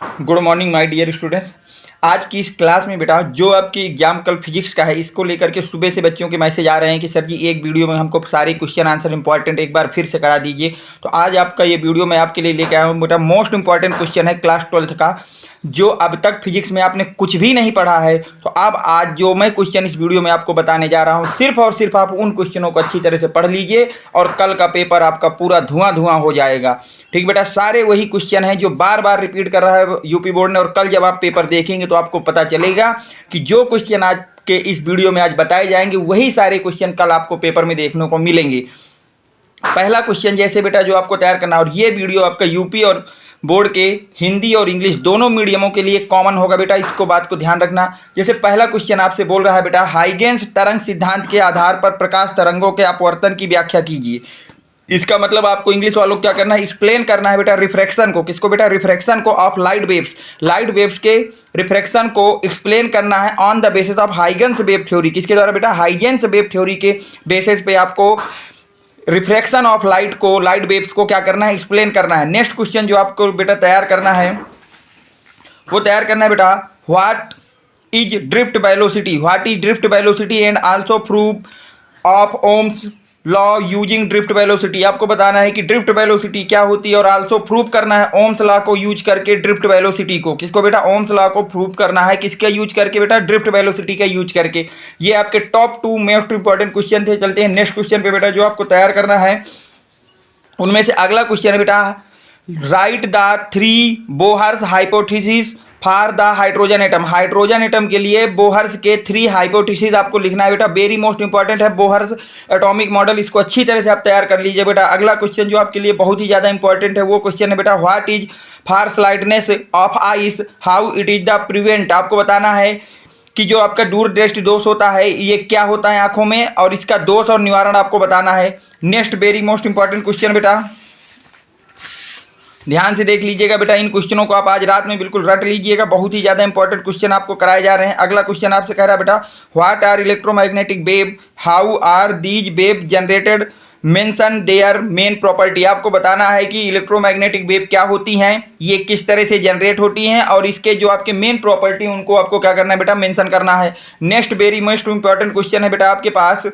Good morning my dear students. आज की इस क्लास में बेटा जो आपकी एग्जाम कल फिजिक्स का है, इसको लेकर के सुबह से बच्चों के मैसेज आ रहे हैं कि सर जी एक वीडियो में हमको सारे क्वेश्चन आंसर इंपॉर्टेंट एक बार फिर से करा दीजिए। तो आज आपका ये वीडियो मैं आपके लिए लेके आया हूँ बेटा। मोस्ट इंपॉर्टेंट क्वेश्चन है क्लास 12th का, जो अब तक फिजिक्स में आपने कुछ भी नहीं पढ़ा है। तो अब आज जो मैं क्वेश्चन इस वीडियो में आपको बताने जा रहा हूँ, सिर्फ और सिर्फ आप उन क्वेश्चनों को अच्छी तरह से पढ़ लीजिए और कल का पेपर आपका पूरा धुआं धुआं हो जाएगा। ठीक बेटा, सारे वही क्वेश्चन हैं जो बार बार रिपीट कर रहा है यूपी बोर्ड ने, और कल जब आप पेपर देखेंगे तो आपको पता चलेगा कि जो क्वेश्चन आज के इस वीडियो में आज बताए जाएंगे वही सारे क्वेश्चन कल आपको पेपर में देखने को मिलेंगे। पहला क्वेश्चन जैसे बेटा जो आपको तैयार करना है, और ये वीडियो आपका यूपी और बोर्ड के हिंदी और इंग्लिश दोनों मीडियमों के लिए कॉमन होगा बेटा, इसको बात को ध्यान रखना। जैसे पहला क्वेश्चन आपसे बोल रहा है बेटा, हाइगेन्स तरंग सिद्धांत के आधार पर प्रकाश तरंगों के अपवर्तन की व्याख्या कीजिए। इसका मतलब आपको इंग्लिश वालों को क्या करना है, एक्सप्लेन करना है बेटा रिफ्रैक्शन को। किसको बेटा? रिफ्रैक्शन को ऑफ लाइट वेव्स के रिफ्रैक्शन को एक्सप्लेन करना है on the basis of Huygens wave theory. किसके द्वारा बेटा? हाइगेन्स वेव थ्योरी के बेसिस पे आपको रिफ्रैक्शन ऑफ लाइट वेव्स को क्या करना है, एक्सप्लेन करना है। नेक्स्ट क्वेश्चन जो आपको बेटा तैयार करना है वो तैयार करना है बेटा, what is drift velocity and also proof of Ohm's law using drift velocity. आपको बताना है कि ड्रिफ्ट वेलोसिटी क्या होती है और आल्सो प्रूव करना है ओम्स लॉ को यूज करके ड्रिफ्ट वेलोसिटी को। किसको बेटा? ओम्स लॉ को प्रूव करना है किसका यूज करके बेटा? ड्रिफ्ट वेलोसिटी का यूज करके। ये आपके टॉप 2 मोस्ट इंपॉर्टेंट क्वेश्चन थे। चलते हैं नेक्स्ट क्वेश्चन पे बेटा, जो आपको तैयार करना है उनमें से अगला क्वेश्चन है बेटा, write the 3 Bohr's hypothesis for the hydrogen atom. Hydrogen atom के लिए बोहर्स के 3 हाइपोथेसिस आपको लिखना है बेटा। वेरी मोस्ट इंपॉर्टेंट है बोहर्स एटॉमिक मॉडल, इसको अच्छी तरह से आप तैयार कर लीजिए बेटा। अगला क्वेश्चन जो आपके लिए बहुत ही ज़्यादा इंपॉर्टेंट है वो क्वेश्चन है बेटा, what is for slideness of ice how it is the prevent. आपको बताना है कि जो आपका दूर दृष्टि दोष होता है ये क्या होता है आंखों में, और इसका दोष और निवारण आपको बताना है। Next very most important question बेटा, ध्यान से देख लीजिएगा बेटा। इन क्वेश्चनों को आप आज रात में बिल्कुल रट लीजिएगा, बहुत ही ज़्यादा इंपॉर्टेंट क्वेश्चन आपको कराए जा रहे हैं। अगला क्वेश्चन आपसे कह रहा है बेटा, what are electromagnetic wave, how are these wave generated, mention their main property. आपको बताना है कि इलेक्ट्रोमैग्नेटिक वेव क्या होती हैं, ये किस तरह से जनरेट होती हैं, और इसके जो आपके मेन प्रॉपर्टी उनको आपको क्या करना है बेटा? मेंशन करना है। Next very most important question है बेटा आपके पास,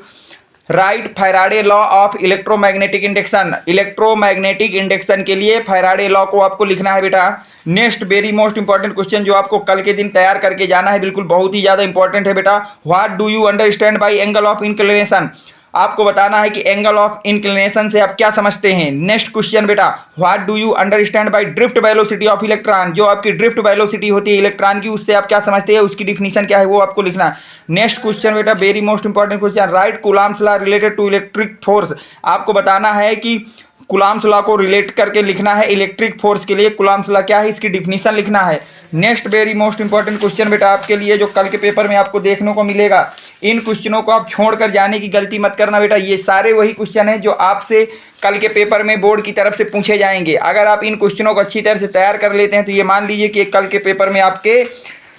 write Faraday law of electromagnetic induction. Electromagnetic induction के लिए फैराडे लॉ को आपको लिखना है बेटा। Next very most important question जो आपको कल के दिन तैयार करके जाना है, बिल्कुल बहुत ही ज़्यादा इंपॉर्टेंट है बेटा, what do you understand by angle of inclination. आपको बताना है कि एंगल ऑफ इंक्लिनेशन से आप क्या समझते हैं। नेक्स्ट क्वेश्चन बेटा, what do you understand by drift velocity of electron. जो आपकी ड्रिफ्ट वेलोसिटी होती है इलेक्ट्रॉन की, उससे आप क्या समझते हैं, उसकी डिफिनीशन क्या है वो आपको लिखना है। नेक्स्ट क्वेश्चन बेटा very most important question, right Coulomb's law related to electric force. आपको बताना है कि कूलॉम्स लॉ को रिलेट करके लिखना है इलेक्ट्रिक फोर्स के लिए। कूलॉम्स लॉ क्या है, इसकी डिफिनीशन लिखना है। Next very most important question बेटा आपके लिए जो कल के पेपर में आपको देखने को मिलेगा, इन क्वेश्चनों को आप छोड़कर जाने की गलती मत करना बेटा। ये सारे वही क्वेश्चन हैं जो आपसे कल के पेपर में बोर्ड की तरफ से पूछे जाएंगे। अगर आप इन क्वेश्चनों को अच्छी तरह से तैयार कर लेते हैं तो ये मान लीजिए कि कल के पेपर में आपके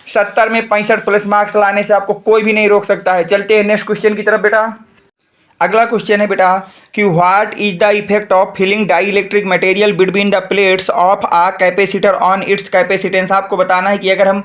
70 में 65 प्लस मार्क्स लाने से आपको कोई भी नहीं रोक सकता है। चलते हैं नेक्स्ट क्वेश्चन की तरफ बेटा। अगला क्वेश्चन है बेटा कि what is the effect of filling dielectric material between the plates of a capacitor on its capacitance. आपको बताना है कि अगर हम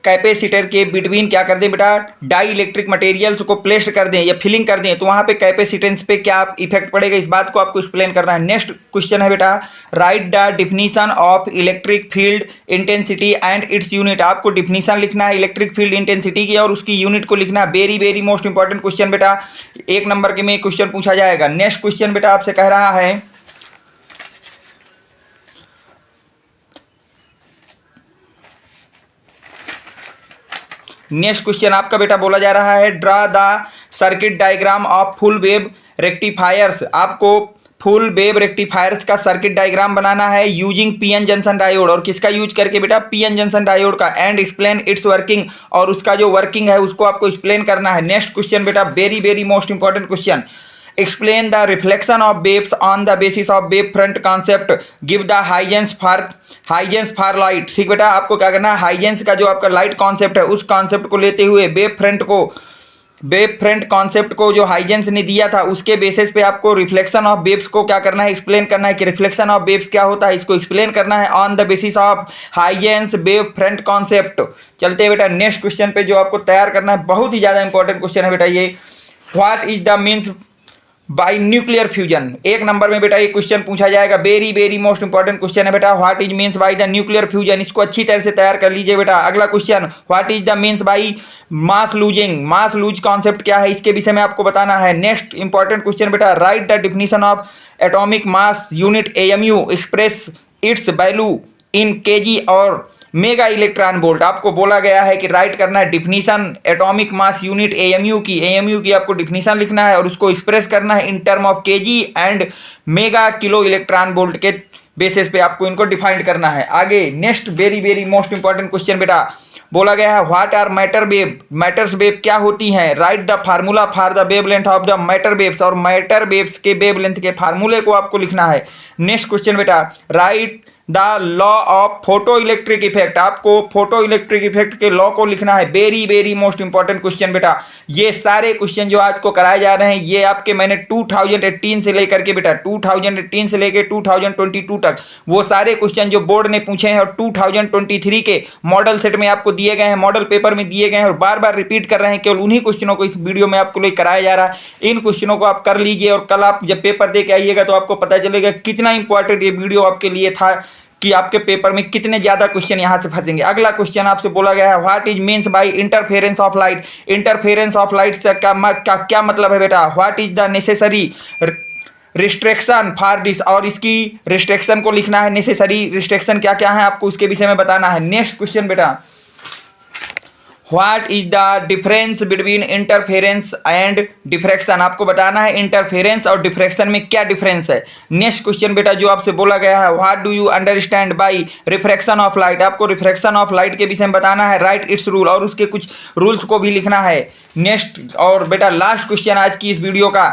कैपेसिटर के बिटवीन क्या कर दें बेटा, डाई इलेक्ट्रिक मटेरियल्स को प्लेस कर दें या फिलिंग कर दें, तो वहाँ पे कैपेसिटेंस पे क्या इफेक्ट पड़ेगा, इस बात को आपको एक्सप्लेन करना है। नेक्स्ट क्वेश्चन है बेटा, write the definition of electric field intensity and its unit. आपको डिफिनीशन लिखना है इलेक्ट्रिक फील्ड इंटेंसिटी की और उसकी यूनिट को लिखना है। Very very most important question बेटा, 1 नंबर के में क्वेश्चन पूछा जाएगा। नेक्स्ट क्वेश्चन बेटा आपसे कह रहा है, नेक्स्ट क्वेश्चन आपका बेटा बोला जा रहा है, draw the circuit diagram of full wave rectifiers. आपको फुल वेव रेक्टिफायर्स का सर्किट डायग्राम बनाना है यूजिंग पीएन जंक्शन डायोड। और किसका यूज करके बेटा? पीएन जंक्शन डायोड का। एंड एक्सप्लेन इट्स वर्किंग, और उसका जो वर्किंग है उसको आपको एक्सप्लेन करना है। नेक्स्ट क्वेश्चन बेटा very very most important question, explain the reflection of waves on the basis of wave front concept, give the Huygens for light। ठीक बेटा, आपको क्या करना है, हाइजेंस का जो आपका लाइट कॉन्सेप्ट है उस कॉन्सेप्ट को लेते हुए वेव फ्रंट को वेव फ्रंट कॉन्सेप्ट को जो हाइजेंस ने दिया था उसके बेसिस पे आपको रिफ्लेक्शन ऑफ वेव्स को क्या करना है, एक्सप्लेन करना है कि रिफ्लेक्शन ऑफ वेव्स क्या होता है, इसको एक्सप्लेन करना है on the basis of Huygens wave front concept. चलते हैं बेटा नेक्स्ट क्वेश्चन पे जो आपको तैयार करना है, बहुत ही ज़्यादा इंपॉर्टेंट क्वेश्चन है बेटा ये। What is the means by nuclear fusion, एक नंबर में बेटा ये क्वेश्चन पूछा जाएगा, very very most important question है बेटा। What is means by the nuclear fusion, इसको अच्छी तरह से तैयार कर लीजिए बेटा। अगला question, what is the means by mass losing, mass loose concept क्या है, इसके विषय में आपको बताना है। नेक्स्ट इंपॉर्टेंट क्वेश्चन बेटा, write the definition of atomic mass unit AMU, express it's value in KG और मेगा इलेक्ट्रॉन वोल्ट। आपको बोला गया है कि राइट करना है definition atomic mass unit AMU की आपको डिफिनीशन लिखना है और उसको एक्सप्रेस करना है in term of KG and mega kilo electron volt के बेसिस पे आपको इनको डिफाइन करना है। आगे next very very most important question बेटा, बोला गया है what are matter wave, matters wave क्या होती हैं, right the formula for the wavelength of the matter waves, और मैटर वेव्स के वेवलेंथ के फार्मूले को आपको लिखना है। नेक्स्ट क्वेश्चन बेटा, write the law of photo electric effect, आपको फोटो इलेक्ट्रिक इफेक्ट के लॉ को लिखना है। Very very most important question बेटा, ये सारे क्वेश्चन जो आज को कराए जा रहे हैं ये आपके मैंने 2018 से लेकर के बेटा 2018 से लेकर 2022 तक वो सारे क्वेश्चन जो बोर्ड ने पूछे हैं और 2023 के मॉडल सेट में आपको दिए गए हैं, मॉडल पेपर में दिए गए हैं और बार बार रिपीट कर रहे हैं, केवल उन्हीं क्वेश्चनों को इस वीडियो में आपको लिए कराया जा रहा है। इन क्वेश्चनों को आप कर लीजिए और कल आप जब पेपर दे के आइएगा तो आपको पता चलेगा कितना इंपॉर्टेंट ये वीडियो आपके लिए था कि आपके पेपर में कितने ज्यादा क्वेश्चन यहां से फंसेंगे। अगला क्वेश्चन आपसे बोला गया है, what is means by interference of light, interference of light से क्या मतलब है बेटा, what is the necessary restriction for this, और इसकी रिस्ट्रिक्शन को लिखना है, नेसेसरी रिस्ट्रिक्शन क्या क्या है आपको उसके विषय में बताना है। नेक्स्ट क्वेश्चन बेटा, what is the difference between interference and diffraction, आपको बताना है इंटरफेरेंस और डिफ्रैक्शन में क्या डिफरेंस है। नेक्स्ट क्वेश्चन बेटा जो आपसे बोला गया है, what do you understand by refraction of light, आपको रिफ्रैक्शन ऑफ लाइट के विषय में बताना है, राइट इट्स रूल, और उसके कुछ रूल्स को भी लिखना है। नेक्स्ट और बेटा लास्ट क्वेश्चन आज की इस वीडियो का,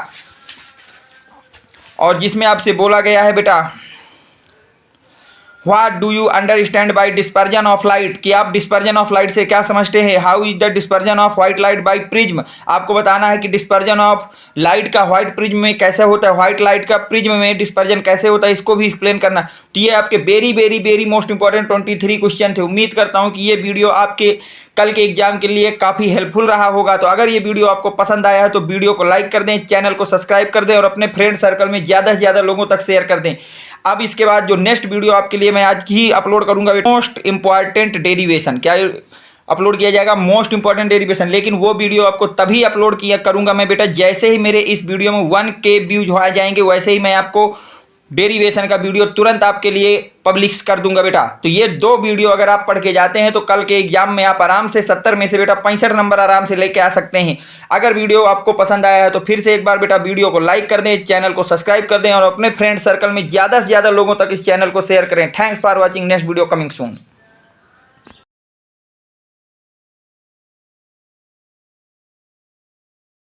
और जिसमें आपसे बोला गया है बेटा what do you understand by dispersion of light, कि आप डिस्पर्जन ऑफ लाइट से क्या समझते हैं। How is the dispersion of white light by prism, आपको बताना है कि डिस्पर्जन ऑफ लाइट का व्हाइट प्रिज्म में कैसे होता है, व्हाइट लाइट का प्रिज्म में डिस्पर्जन कैसे होता है, इसको भी एक्सप्लेन करना। तो ये आपके very very very most important 23 question थे। उम्मीद करता हूँ कि ये वीडियो आपके कल के एग्जाम के लिए काफ़ी हेल्पफुल रहा होगा। तो अगर ये वीडियो आपको पसंद आया है तो वीडियो को लाइक कर दें, चैनल को सब्सक्राइब कर दें और अपने फ्रेंड सर्कल में ज़्यादा से ज़्यादा लोगों तक शेयर कर दें। अब इसके बाद जो नेक्स्ट वीडियो आपके लिए मैं आज ही अपलोड करूंगा, मोस्ट इंपॉर्टेंट डेरिवेशन, क्या अपलोड किया जाएगा, मोस्ट इंपॉर्टेंट डेरिवेशन। लेकिन वो वीडियो आपको तभी अपलोड किया करूंगा मैं बेटा जैसे ही मेरे इस वीडियो में 1K व्यूज हो जाएंगे, वैसे ही मैं आपको डेरिवेशन का वीडियो तुरंत आपके लिए पब्लिश कर दूंगा बेटा। तो ये दो वीडियो अगर आप पढ़ के जाते हैं तो कल के एग्जाम में आप आराम से 70 में से बेटा 65 नंबर आराम से लेके आ सकते हैं। अगर वीडियो आपको पसंद आया है तो फिर से एक बार बेटा वीडियो को लाइक कर दें, चैनल को सब्सक्राइब कर दें और अपने फ्रेंड सर्कल में ज़्यादा से ज़्यादा लोगों तक इस चैनल को शेयर करें। Thanks for watching, next video coming soon.